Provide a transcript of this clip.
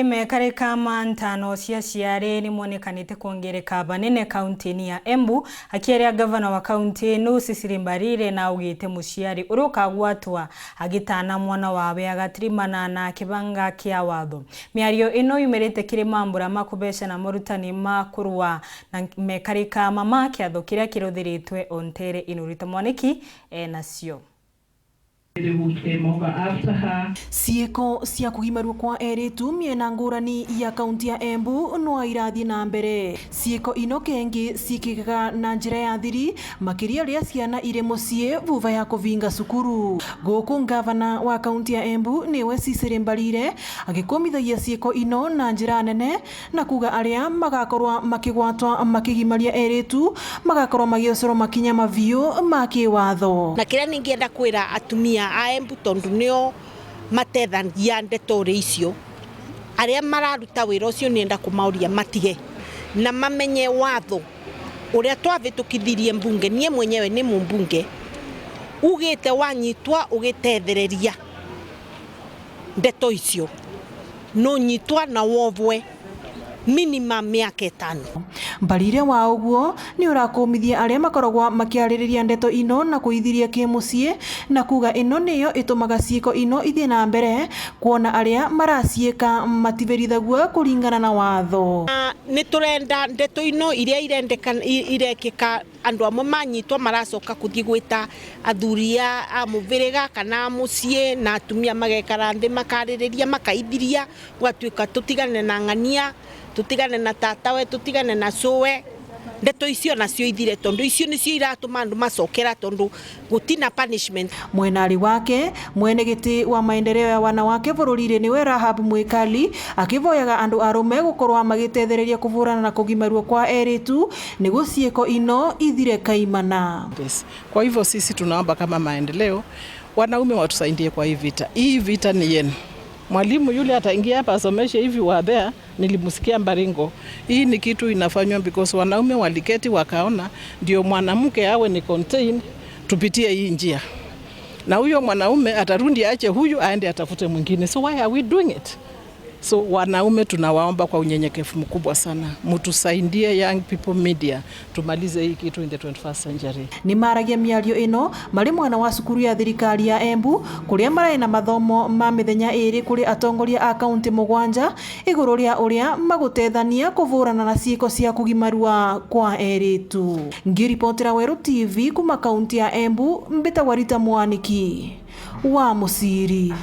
Matharathi mekarika ntano cia ciare ni monekanite kuongereka banene kaunti-ini ya Embu, akieria gavana wa kaunti ino Cecily Mbarire na ugite muciari urukagwatwa agitana mwana wawe agatirimana na kibanga kia watho. Miario ino yumerete kiri mambura makubesha na morutani makurwa na mekarika mama kiatho kiria kiruthiritwe ontere inurita mwaniki nacio. Cieko cia kugimarwo kwa eritu miena ngurani ya kaunti ya Embu no irathi na mbere. Cieko ino kengi cikikaga na njira ya thiri makiria ria ciana ire mucie vuva ya kuvinga cukuru. Guku gavana wa kaunti ya Embu niwe Cecily Mbarire agikomithagia cieko ino na njira nene na kuga aria magakorwa makigwatwa makigimaria eritu magakorwa magiocoro makinya maviu makiwatho. Na kiria ningienda kwira atumia a Embu tondu nio matethagia ndeto icio aria mararuta wira ucio nienda kumauria matige na mamenye watho uria twavitukithirie mbunge. Nie mwenyewe ni mumbunge ugite wanyitwa ugitethereria ndeto icio no nyitwa na wovwe minimum miaka 5. Mbarire wa uguo ni urakomithia aria makoragwa makiaririria ndeto ino na kuithiria kimucie na kuga ino niyo itumaga cieko ino ithie na mbere kuona aria maracieka mativerithagua kuringana na watho. Ni turenda ndeto ino iria irekika andu amwe manyitwa maracoka kuthie gwita athuria a muviriga kana mucie na atumia magekara nthi makaririria makaithiria gwatuika tutigane na ng'ania tutigane na tatawe tutigane na sowe ndeto icio nacio ithire tondu icio nicio iratuma andu macokera tondu gutina punishment. Mwenari wake mwenegiti wa maendeleo ya wanawake bururi-ri niwe Rahab Mwikali akivoyaga andu arume gukorwa magitethereria kuvurana na kugimarwo kwa eritu niguo cieko ino ithire kaimana. Kwa hivyo sisi tunaomba kama maendeleo wanaume watusaidie kwa hii vita. Hii vita ni yenu. Mwalimu yule ataingia hapa asomeshe hivi wabea, nilimusikia Mbaringo. Hii ni kitu inafanywa because wanaume waliketi wakaona ndio mwanamke awe ni contain tupitie hii njia. Na huyo mwanaume atarundi ache huyu aende atafute mwingine. So why are we doing it? So wanaume tunawaomba kwa unyenyekevu mkubwa sana mutusaidie young people media tumalize hii kitu in the 21st century. Ni maragia miario ino mari mwana wa cukuru ya thirikari ya Embu kuria marai na mathomo ma mithenya iri kuri atongoria a kaunti 7 iguru ria uria magutethania kuvurana na cieko cia kugimarua kwa eritu. Ngiripotera Weru TV kuma kaunti ya Embu mbita Warita Mwaniki wa Musiri.